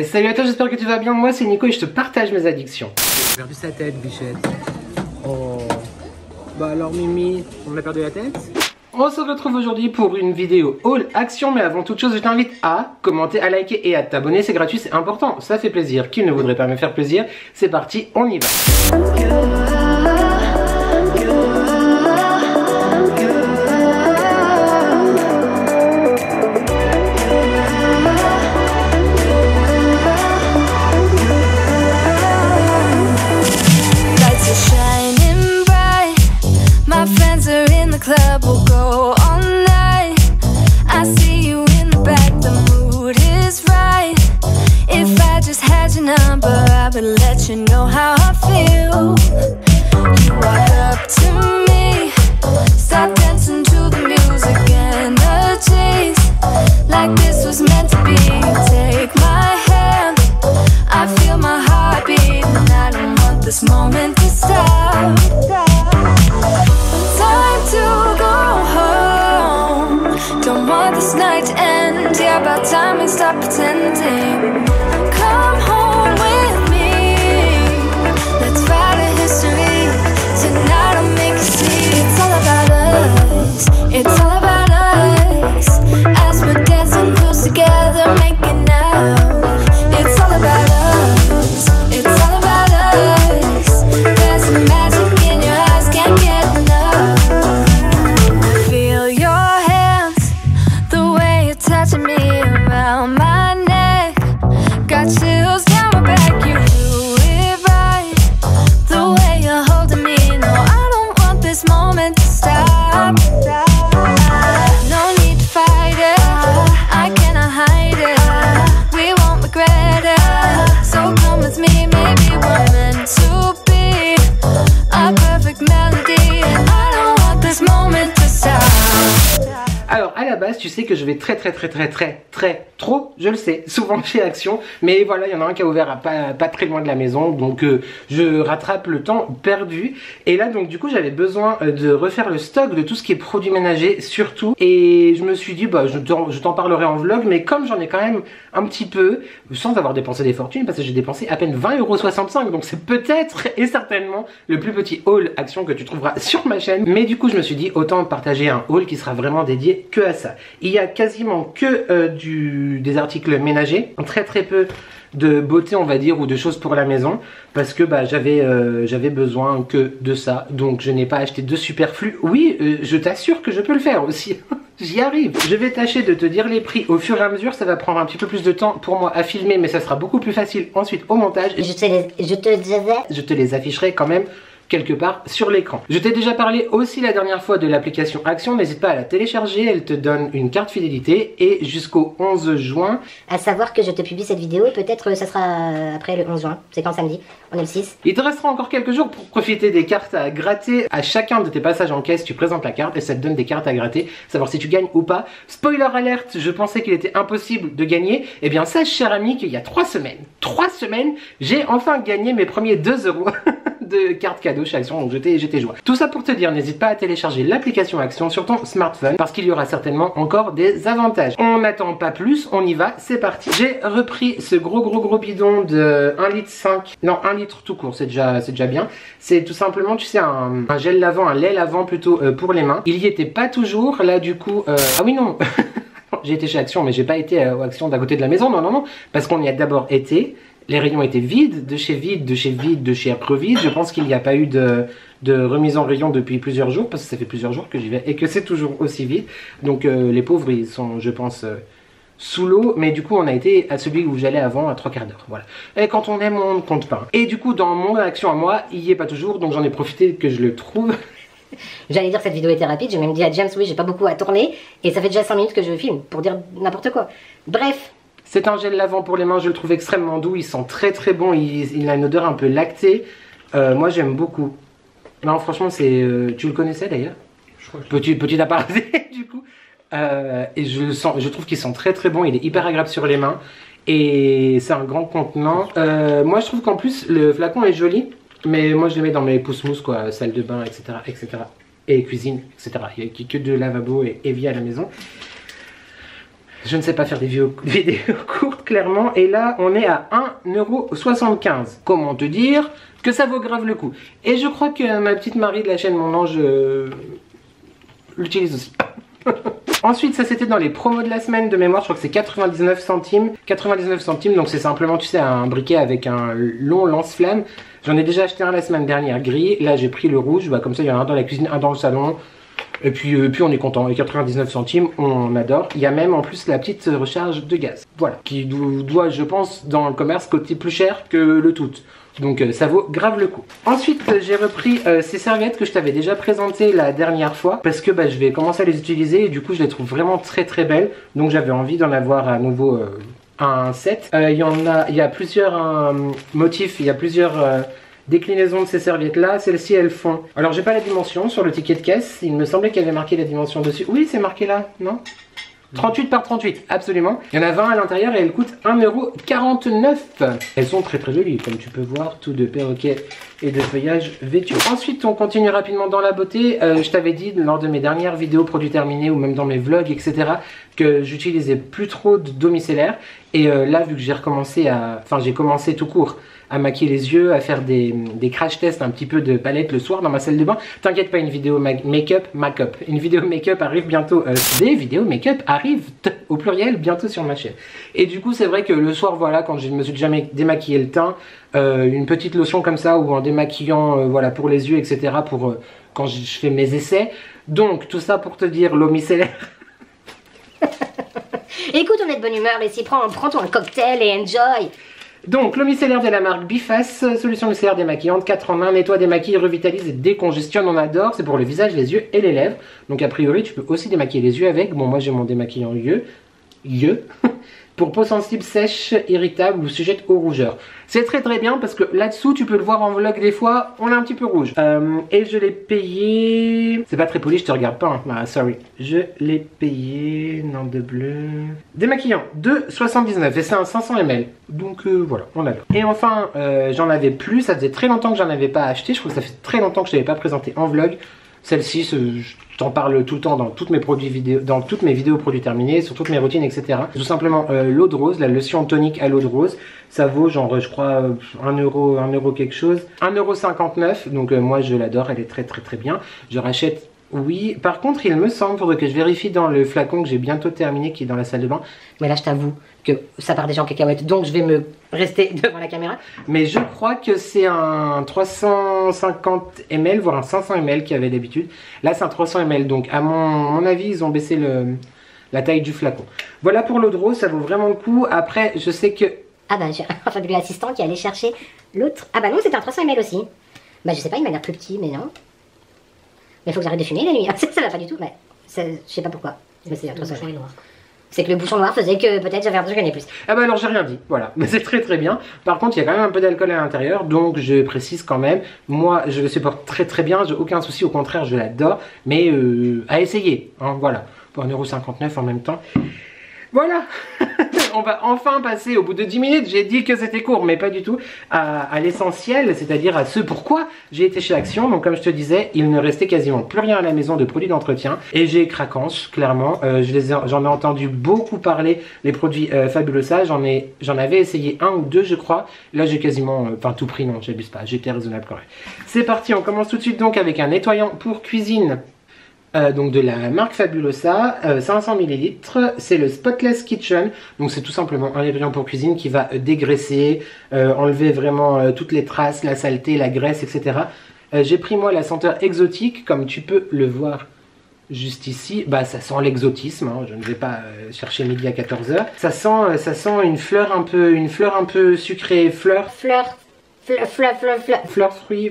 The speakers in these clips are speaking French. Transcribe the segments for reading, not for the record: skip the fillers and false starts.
Salut à toi, j'espère que tu vas bien. Moi c'est Nico et je te partage mes addictions. J'ai perdu sa tête, bichette. Oh. Bah alors Mimi, on a perdu la tête? On se retrouve aujourd'hui pour une vidéo haul action, mais avant toute chose je t'invite à commenter, à liker et à t'abonner, c'est gratuit, c'est important, ça fait plaisir. Qui ne voudrait pas me faire plaisir? C'est parti, on y va. Club will go all night. I see you in the back, the mood is right. If I just had your number, I would let you know how I feel. You walk up to me, start dancing to the music and the chase, like this was meant to be. Take my hand, I feel my heart beat, and I don't want this moment to stop. Time to go home. Don't want this night to end. Yeah, about time we stop pretending. Come home with me. Let's write a history. Tonight I'll make you see. It's all about us. It's all about us. As we're dancing close together, making out. It's all about us. It's all about us. There's some magic in your eyes, can't get enough. Touching me around my neck, got chills down my back. You do it right, the way you're holding me. No, I don't want this moment to stop. No need to fight it, I cannot hide it. We won't regret it, so come with me. Maybe we're meant to be a perfect melody, and I don't want this moment to stop. Alors à la base tu sais que je vais très trop, je le sais, souvent chez Action, mais voilà, il y en a un qui a ouvert à pas très loin de la maison, donc je rattrape le temps perdu. Et là donc du coup j'avais besoin de refaire le stock de tout ce qui est produits ménagers surtout, et je me suis dit bah je t'en parlerai en vlog, mais comme j'en ai quand même un petit peu, sans avoir dépensé des fortunes, parce que j'ai dépensé à peine 20,65 €, donc c'est peut-être et certainement le plus petit haul Action que tu trouveras sur ma chaîne. Mais du coup je me suis dit autant partager un haul qui sera vraiment dédié que à ça. Il y a quasiment que des articles ménagers, très peu de beauté on va dire, ou de choses pour la maison, parce que bah, j'avais besoin que de ça, donc je n'ai pas acheté de superflu. Oui, je t'assure que je peux le faire aussi. J'y arrive. Je vais tâcher de te dire les prix au fur et à mesure, ça va prendre un petit peu plus de temps pour moi à filmer, mais ça sera beaucoup plus facile ensuite au montage. Je te les afficherai quand même quelque part sur l'écran. Je t'ai déjà parlé aussi la dernière fois de l'application Action, n'hésite pas à la télécharger, elle te donne une carte fidélité et jusqu'au 11 juin. À savoir que je te publie cette vidéo, peut-être ça sera après le 11 juin, c'est quand samedi, on est le 6. Il te restera encore quelques jours pour profiter des cartes à gratter. À chacun de tes passages en caisse, tu présentes la carte et ça te donne des cartes à gratter, savoir si tu gagnes ou pas. Spoiler alerte, je pensais qu'il était impossible de gagner. Eh bien sache cher ami qu'il y a 3 semaines, j'ai enfin gagné mes premiers 2 € de cartes cadeaux chez Action, donc j'étais joie. Tout ça pour te dire, n'hésite pas à télécharger l'application Action sur ton smartphone, parce qu'il y aura certainement encore des avantages. On n'attend pas plus, on y va, c'est parti. J'ai repris ce gros bidon de 1,5 litre, non 1 litre tout court, c'est déjà bien. C'est tout simplement, tu sais, un gel lavant, un lait lavant plutôt pour les mains. Il y était pas toujours, là du coup, ah oui non j'ai été chez Action, mais j'ai pas été à Action d'à côté de la maison, non, parce qu'on y a d'abord été. Les rayons étaient vides, de chez après vide. Je pense qu'il n'y a pas eu de remise en rayon depuis plusieurs jours, parce que ça fait plusieurs jours que j'y vais et que c'est toujours aussi vide. Donc les pauvres, ils sont, je pense, sous l'eau. Mais du coup, on a été à celui où j'allais avant à 3 quarts d'heure. Voilà. Et quand on aime, on ne compte pas. Et du coup, dans mon Action à moi, il n'y est pas toujours, donc j'en ai profité que je le trouve. J'allais dire que cette vidéo était rapide, j'ai même dit à James, oui, j'ai pas beaucoup à tourner. Et ça fait déjà 5 minutes que je filme, pour dire n'importe quoi. Bref. C'est un gel lavant pour les mains, je le trouve extrêmement doux, il sent très bon, il a une odeur un peu lactée. Moi j'aime beaucoup. Non franchement c'est... tu le connaissais d'ailleurs? Petit aparté du coup. Et je trouve qu'il sent très bon, il est hyper agréable sur les mains. Et c'est un grand contenant. Moi je trouve qu'en plus le flacon est joli. Mais moi je les mets dans mes pousse-mousse quoi, salle de bain, etc. Et cuisine, etc. Il n'y a que de lavabo et évier à la maison. Je ne sais pas faire des vidéos courtes clairement. Et là, on est à 1,75 €. Comment te dire que ça vaut grave le coup. Et je crois que ma petite Marie de la chaîne Mon Ange l'utilise aussi. Ensuite, ça c'était dans les promos de la semaine de mémoire, je crois que c'est 99 centimes. 99 centimes, donc c'est simplement, tu sais, un briquet avec un long lance-flamme. J'en ai déjà acheté un la semaine dernière gris. Là, j'ai pris le rouge. Bah, comme ça, il y en a un dans la cuisine, un dans le salon. Et puis on est content. Et 99 centimes, on adore. Il y a même en plus la petite recharge de gaz. Voilà. Qui doit, je pense, dans le commerce, coûter plus cher que le tout. Donc ça vaut grave le coup. Ensuite j'ai repris ces serviettes que je t'avais déjà présentées la dernière fois. Parce que je vais commencer à les utiliser. Et du coup je les trouve vraiment très très belles. Donc j'avais envie d'en avoir à nouveau un set. Il y a plusieurs motifs. Il y a plusieurs déclinaisons de ces serviettes là. Celles-ci elles font... Alors j'ai pas la dimension sur le ticket de caisse. Il me semblait qu'il y avait marqué la dimension dessus. Oui c'est marqué là, non ? 38 par 38, absolument. Il y en a 20 à l'intérieur et elles coûtent 1,49 €. Elles sont très très jolies, comme tu peux voir, tout de perroquet et de feuillage vêtu. Ensuite, on continue rapidement dans la beauté. Je t'avais dit lors de mes dernières vidéos produits terminés ou même dans mes vlogs, etc., que j'utilisais plus trop d'eau micellaire. Et là, vu que j'ai recommencé à... Enfin, j'ai commencé tout court à maquiller les yeux, à faire des crash tests un petit peu de palette le soir dans ma salle de bain. T'inquiète pas, une vidéo make-up, une vidéo make-up arrive bientôt. Des vidéos make-up arrivent au pluriel bientôt sur ma chaîne. Et du coup, c'est vrai que le soir, voilà, quand je me suis jamais démaquillé le teint, une petite lotion comme ça ou en démaquillant, voilà, pour les yeux, etc., pour quand je fais mes essais. Donc, tout ça pour te dire, l'eau micellaire. Écoute, on est de bonne humeur, mais si prends-toi un cocktail et enjoy. Donc, l'eau micellaire de la marque Biface, solution micellaire démaquillante, 4 en 1, nettoie, démaquille, revitalise et décongestionne, on adore. C'est pour le visage, les yeux et les lèvres. Donc, a priori, tu peux aussi démaquiller les yeux avec. Bon, moi, j'ai mon démaquillant yeux. Pour peau sensible, sèche, irritable ou sujette aux rougeurs. C'est très très bien parce que là-dessous, tu peux le voir en vlog des fois, on est un petit peu rouge. Et je l'ai payé... C'est pas très poli, je te regarde pas, hein. Ah, sorry. Je l'ai payé... Non, de bleu... Démaquillant, 2,79 et c'est un 500 ml. Donc voilà, on adore. Et enfin, j'en avais plus, ça faisait très longtemps que j'en avais pas acheté. Je crois que ça fait très longtemps que je l'avais pas présenté en vlog. Celle-ci, je t'en parle tout le temps dans toutes mes produits vidéo, dans toutes mes vidéos produits terminés, sur toutes mes routines, etc. Tout simplement l'eau de rose, la lotion tonique à l'eau de rose. Ça vaut genre, je crois, 1 euro quelque chose. 1,59 €. Donc moi, je l'adore, elle est très très très bien. Je rachète, oui. Par contre, il me semble, faudrait que je vérifie dans le flacon que j'ai bientôt terminé, qui est dans la salle de bain. Mais là, je t'avoue que ça part déjà en cacahuète, donc je vais me rester devant la caméra. Mais je crois que c'est un 350 ml, voire un 500 ml qu'il y avait d'habitude. Là, c'est un 300 ml, donc à mon avis, ils ont baissé la taille du flacon. Voilà pour l'eau de rose, ça vaut vraiment le coup. Après, je sais que... Ah bah, j'ai un fabuleux assistant qui allait chercher l'autre. Ah bah non, c'est un 300 ml aussi. Bah je sais pas, il m'a l'air plus petit, mais non. Mais il faut que j'arrête de fumer la nuit, ça va pas du tout, mais je sais pas pourquoi. Mais c'est un 300 ml. C'est que le bouchon noir faisait que peut-être j'avais l'impression qu'il y en avait plus. Ah bah alors j'ai rien dit, voilà, mais c'est très très bien. Par contre il y a quand même un peu d'alcool à l'intérieur, donc je précise quand même. Moi je le supporte très très bien, j'ai aucun souci, au contraire je l'adore. Mais à essayer, hein, voilà. Pour 1,59 € en même temps. Voilà. On va enfin passer au bout de 10 minutes, j'ai dit que c'était court mais pas du tout, à l'essentiel, c'est-à-dire à ce pourquoi j'ai été chez Action. Donc comme je te disais, il ne restait quasiment plus rien à la maison de produits d'entretien et j'ai craquance, clairement. J'en ai entendu beaucoup parler, les produits Fabulosa, j'en avais essayé 1 ou 2 je crois. Là j'ai quasiment, enfin tout pris, non j'abuse pas, j'étais raisonnable quand même. C'est parti, on commence tout de suite donc avec un nettoyant pour cuisine. Donc de la marque Fabulosa, 500 ml, c'est le Spotless Kitchen. Donc c'est tout simplement un nettoyant pour cuisine qui va dégraisser, enlever vraiment toutes les traces, la saleté, la graisse, etc. J'ai pris moi la senteur exotique, comme tu peux le voir juste ici. Bah ça sent l'exotisme, hein. Je ne vais pas chercher midi à 14 h. Ça sent une fleur un peu sucrée, fleur fruit.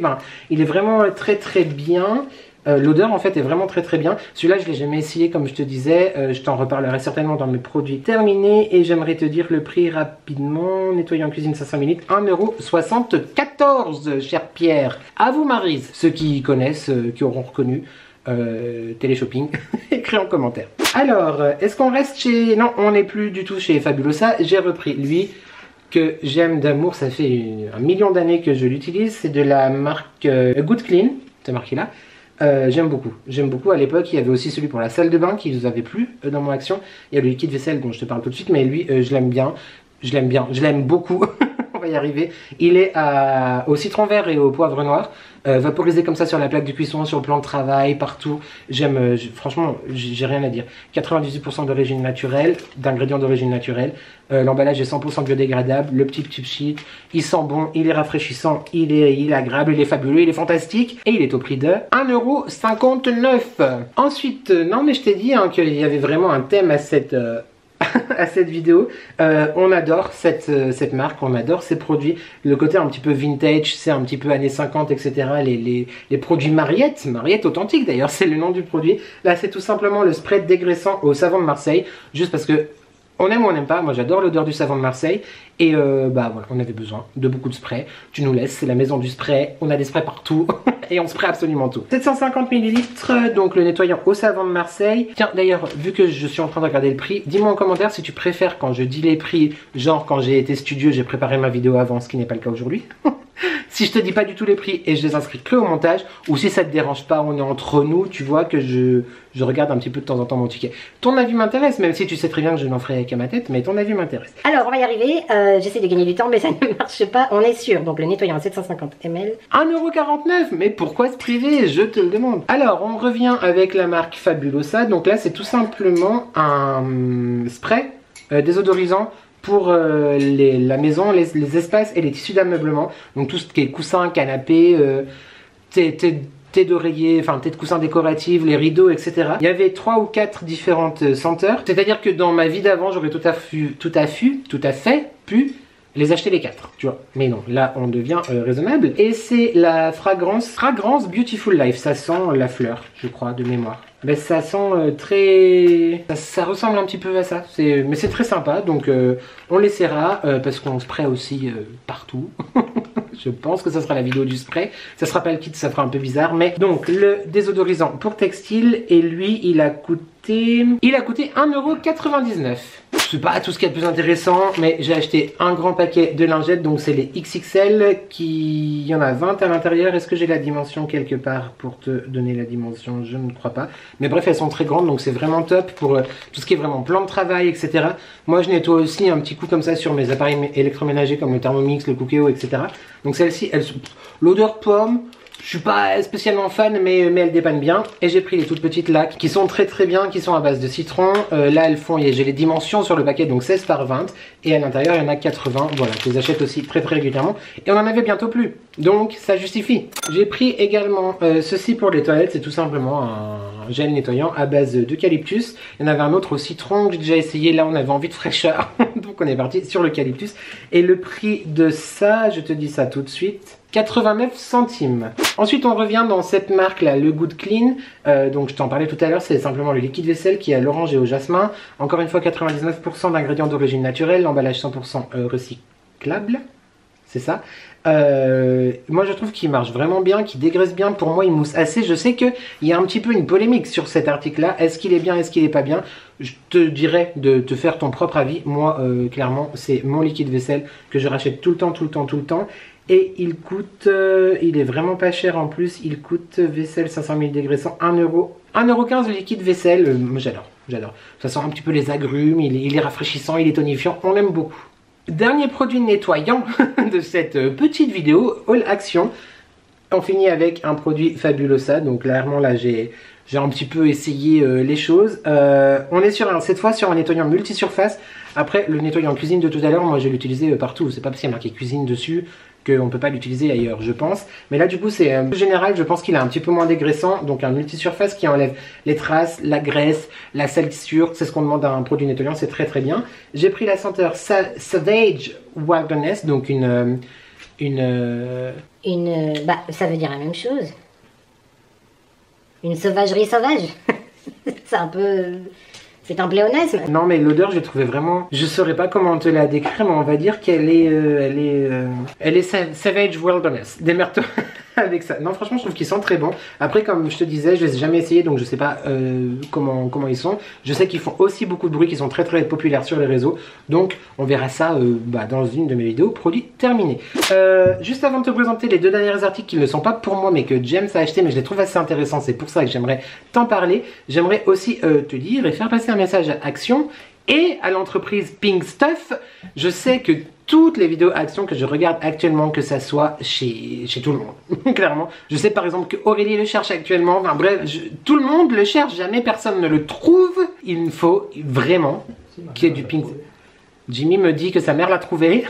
Enfin, il est vraiment très très bien. L'odeur en fait est vraiment très très bien. Celui-là je l'ai jamais essayé comme je te disais, je t'en reparlerai certainement dans mes produits terminés. Et j'aimerais te dire le prix rapidement. Nettoyant en cuisine 500 ml, 1,74 €, cher Pierre. À vous Maryse, ceux qui connaissent, qui auront reconnu. Téléshopping, écrit en commentaire. Alors, est-ce qu'on reste chez... Non, on n'est plus du tout chez Fabulosa. J'ai repris lui que j'aime d'amour, ça fait 1 million d'années que je l'utilise. C'est de la marque Good Clean, cette marque-là. J'aime beaucoup, à l'époque il y avait aussi celui pour la salle de bain qui nous avait plu dans mon Action. Il y a le liquide vaisselle dont je te parle tout de suite, mais lui je l'aime bien. Je l'aime bien, je l'aime beaucoup. On va y arriver. Il est au citron vert et au poivre noir. Vaporisé comme ça sur la plaque de cuisson, sur le plan de travail, partout. J'aime, franchement, j'ai rien à dire. 98% d'origine naturelle, d'ingrédients d'origine naturelle. L'emballage est 100% biodégradable. Le petit tube sheet, il sent bon, il est rafraîchissant, il est agréable, il est fabuleux, il est fantastique. Et il est au prix de 1,59 €. Ensuite, non mais je t'ai dit hein, qu'il y avait vraiment un thème à cette... à cette vidéo. On adore cette marque, on adore ces produits, le côté un petit peu vintage, c'est un petit peu années 50 etc, les produits Mariette authentique d'ailleurs, c'est le nom du produit. Là c'est tout simplement le spray dégraissant au savon de Marseille, juste parce que on aime ou on n'aime pas, moi j'adore l'odeur du savon de Marseille. Et bah voilà, on avait besoin de beaucoup de sprays. Tu nous laisses, c'est la maison du spray, on a des sprays partout et on spray absolument tout. 750 ml, donc le nettoyant au savon de Marseille. Tiens d'ailleurs, vu que je suis en train de regarder le prix, dis-moi en commentaire si tu préfères quand je dis les prix, genre quand j'ai été studieux, j'ai préparé ma vidéo avant, ce qui n'est pas le cas aujourd'hui. Si je te dis pas du tout les prix et je les inscris que au montage, ou si ça te dérange pas, on est entre nous, tu vois que je regarde un petit peu de temps en temps mon ticket. Ton avis m'intéresse, même si tu sais très bien que je n'en ferai qu'à ma tête, mais ton avis m'intéresse. Alors, on va y arriver. J'essaie de gagner du temps, mais ça ne marche pas. On est sûr. Donc, le nettoyant à 750 ml. 1,49 €, mais pourquoi se priver? Je te le demande. Alors, on revient avec la marque Fabulosa. Donc là, c'est tout simplement un spray désodorisant pour la maison, les espaces et les tissus d'ameublement. Donc tout ce qui est coussin, canapé, thé d'oreiller, enfin thé de coussin décorative, les rideaux, etc. Il y avait 3 ou 4 différentes senteurs. C'est-à-dire que dans ma vie d'avant, j'aurais tout à fait pu les acheter les 4, tu vois. Mais non, là on devient raisonnable. Et c'est la fragrance Beautiful Life. Ça sent la fleur, je crois, de mémoire. Mais ça sent très... Ça ressemble un petit peu à ça. Mais c'est très sympa, donc on l'essaiera parce qu'on spray aussi partout. Je pense que ça sera la vidéo du spray. Ça sera pas le kit, ça fera un peu bizarre. Mais donc le désodorisant pour textile, et lui il a coûté 1,99 €. C'est pas tout ce qu'il y a de plus intéressant, mais j'ai acheté un grand paquet de lingettes, donc c'est les XXL, il y en a 20 à l'intérieur. Est-ce que j'ai la dimension quelque part pour te donner la dimension? Je ne crois pas. Mais bref, elles sont très grandes, donc c'est vraiment top pour tout ce qui est vraiment plan de travail, etc. Moi, je nettoie aussi un petit coup comme ça sur mes appareils électroménagers comme le Thermomix, le Cookéo, etc. Donc celle-ci, l'odeur pomme. Je suis pas spécialement fan, mais elles dépannent bien. Et j'ai pris les toutes petites laques qui sont très bien, qui sont à base de citron. Là elles font, j'ai les dimensions sur le paquet, donc 16 par 20. Et à l'intérieur il y en a 80. Voilà, je les achète aussi très régulièrement. Et on en avait bientôt plus. Donc ça justifie. J'ai pris également ceci pour les toilettes. C'est tout simplement un gel nettoyant à base d'eucalyptus. Il y en avait un autre au citron que j'ai déjà essayé. Là on avait envie de fraîcheur. Donc on est parti sur l'eucalyptus. Et le prix de ça, je te dis ça tout de suite. 89 centimes. Ensuite on revient dans cette marque là, le Good Clean. Donc je t'en parlais tout à l'heure, c'est simplement le liquide vaisselle qui est à l'orange et au jasmin. Encore une fois 99% d'ingrédients d'origine naturelle, l'emballage 100% recyclable. C'est ça. Moi je trouve qu'il marche vraiment bien, qu'il dégraisse bien. Pour moi il mousse assez. Je sais qu'il y a un petit peu une polémique sur cet article là. Est-ce qu'il est bien, est-ce qu'il est pas bien? Je te dirais de te faire ton propre avis. Moi clairement c'est mon liquide vaisselle que je rachète tout le temps. Et il coûte, il est vraiment pas cher en plus, il coûte vaisselle 500 000 dégraissants, 1,15 € le liquide vaisselle. Moi j'adore. Ça sent un petit peu les agrumes, il est rafraîchissant, il est tonifiant, on l'aime beaucoup. Dernier produit nettoyant de cette petite vidéo, All Action. On finit avec un produit Fabulosa, donc clairement là j'ai un petit peu essayé les choses. On est cette fois sur un nettoyant multisurface. Après le nettoyant cuisine de tout à l'heure, moi je l'ai utilisé partout, c'est pas parce qu'il y a marqué cuisine dessus qu'on ne peut pas l'utiliser ailleurs, je pense. Mais là du coup c'est général, je pense qu'il est un petit peu moins dégraissant. Donc un multisurface qui enlève les traces, la graisse, la salissure. C'est ce qu'on demande à un produit nettoyant, c'est très bien. J'ai pris la senteur Savage Wilderness, donc bah ça veut dire la même chose. Une sauvagerie sauvage. C'est un peu... C'est un pléonasme. Non mais l'odeur j'ai trouvé vraiment... Je saurais pas comment te la décrire, mais on va dire qu'elle est Savage Wilderness. Démerde-toi avec ça. Non franchement je trouve qu'ils sont très bons. Après comme je te disais, je les ai jamais essayés, donc je sais pas comment ils sont. Je sais qu'ils font aussi beaucoup de bruit, qu'ils sont très populaires sur les réseaux. Donc on verra ça dans une de mes vidéos produits terminés. Juste avant de te présenter les 2 derniers articles qui ne sont pas pour moi mais que James a acheté, mais je les trouve assez intéressants, c'est pour ça que j'aimerais t'en parler. J'aimerais aussi te dire et faire passer un message à Action Et à l'entreprise Pink Stuff, je sais que toutes les vidéos actions que je regarde actuellement, que ça soit chez tout le monde, clairement. Je sais par exemple que Aurélie le cherche actuellement, enfin bref, tout le monde le cherche, jamais personne ne le trouve. Il me faut vraiment qu'il y ait du Pink Stuff. Jimmy me dit que sa mère l'a trouvé.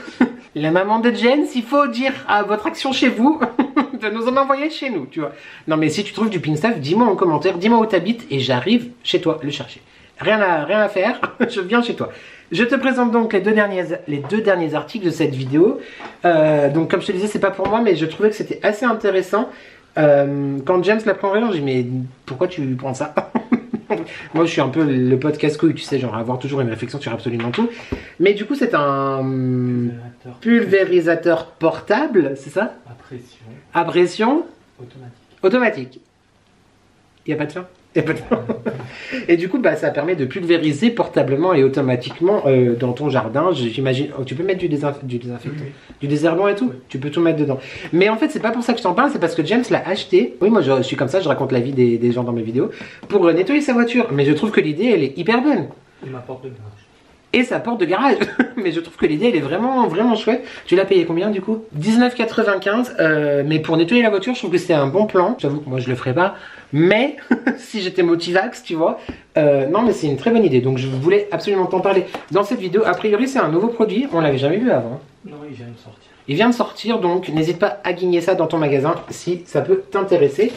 La maman de Jen, s'il faut dire à votre action chez vous, de nous en envoyer chez nous, tu vois. Non mais si tu trouves du Pink Stuff, dis-moi en commentaire, dis-moi où t'habites et j'arrive chez toi le chercher. Rien à faire, je viens chez toi. Je te présente donc les deux derniers articles de cette vidéo. Donc comme je te disais, c'est pas pour moi, mais je trouvais que c'était assez intéressant. Quand James l'a pris en regard, j'ai dit mais pourquoi tu prends ça? Moi je suis un peu le podcast couille, tu sais, genre avoir toujours une réflexion sur absolument tout. Mais du coup c'est un pulvérisateur portable, c'est ça? À pression. À pression automatique. Il n'y a pas de fin? Et du coup bah, ça permet de pulvériser portablement et automatiquement dans ton jardin. J'imagine, tu peux mettre du désinfectant, du désherbant et tout, tu peux tout mettre dedans. Mais en fait c'est pas pour ça que je t'en parle, c'est parce que James l'a acheté. Oui, moi je suis comme ça, je raconte la vie des gens dans mes vidéos, pour nettoyer sa voiture. Mais je trouve que l'idée elle est hyper bonne. Et ma porte de garage. Et sa porte de garage. Mais je trouve que l'idée elle est vraiment chouette. Tu l'as payé combien du coup? 19,95 mais pour nettoyer la voiture je trouve que c'est un bon plan. J'avoue que moi je le ferai pas, mais si j'étais motivax, tu vois, non mais c'est une très bonne idée. Donc je voulais absolument t'en parler dans cette vidéo. A priori c'est un nouveau produit, on l'avait jamais vu avant. Non, il vient de sortir. Il vient de sortir, donc n'hésite pas à guigner ça dans ton magasin si ça peut t'intéresser.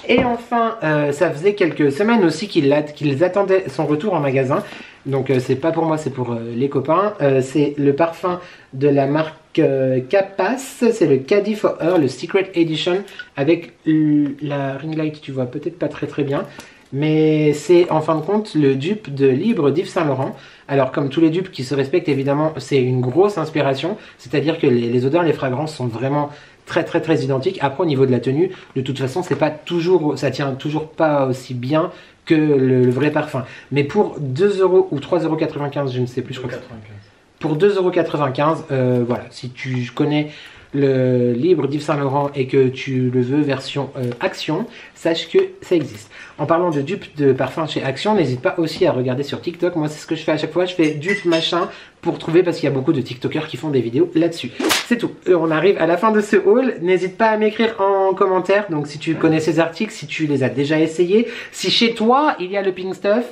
Et enfin, ça faisait quelques semaines aussi qu'ils attendaient son retour en magasin. Donc c'est pas pour moi, c'est pour les copains. C'est le parfum de la marque Capas. C'est le Caddy for Her, le Secret Edition. Avec la ring light, tu vois peut-être pas très bien. Mais c'est en fin de compte le dupe de Libre d'Yves Saint Laurent. Alors comme tous les dupes qui se respectent évidemment, c'est une grosse inspiration. C'est-à-dire que les odeurs, les fragrances sont vraiment très identiques. Après au niveau de la tenue, de toute façon c'est pas toujours, ça tient toujours pas aussi bien que le vrai parfum. Mais pour 2 € ou 3,95 €, je ne sais plus, je crois que pour 2,95 €, voilà, si tu connais le Libre d'Yves Saint Laurent et que tu le veux version Action, sache que ça existe. En parlant de dupes de parfum chez Action, n'hésite pas aussi à regarder sur TikTok. Moi c'est ce que je fais à chaque fois, je fais dupe machin pour trouver, parce qu'il y a beaucoup de TikTokers qui font des vidéos là-dessus. C'est tout, on arrive à la fin de ce haul. N'hésite pas à m'écrire en commentaire, donc si tu connais ces articles, si tu les as déjà essayés, si chez toi il y a le Pink Stuff.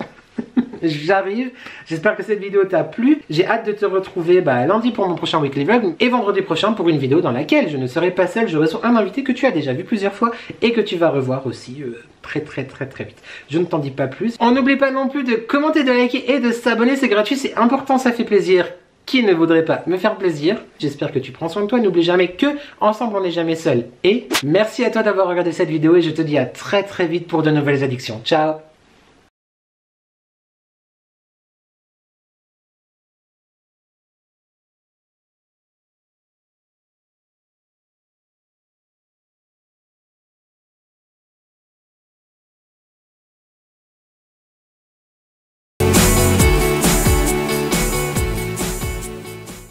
J'arrive, j'espère que cette vidéo t'a plu. J'ai hâte de te retrouver lundi pour mon prochain weekly vlog et vendredi prochain pour une vidéo dans laquelle je ne serai pas seule. Je reçois un invité que tu as déjà vu plusieurs fois et que tu vas revoir aussi très vite. Je ne t'en dis pas plus. On n'oublie pas non plus de commenter, de liker et de s'abonner, c'est gratuit, c'est important, ça fait plaisir. Qui ne voudrait pas me faire plaisir? J'espère que tu prends soin de toi. N'oublie jamais que ensemble on n'est jamais seul. Et merci à toi d'avoir regardé cette vidéo et je te dis à très vite pour de nouvelles addictions. Ciao.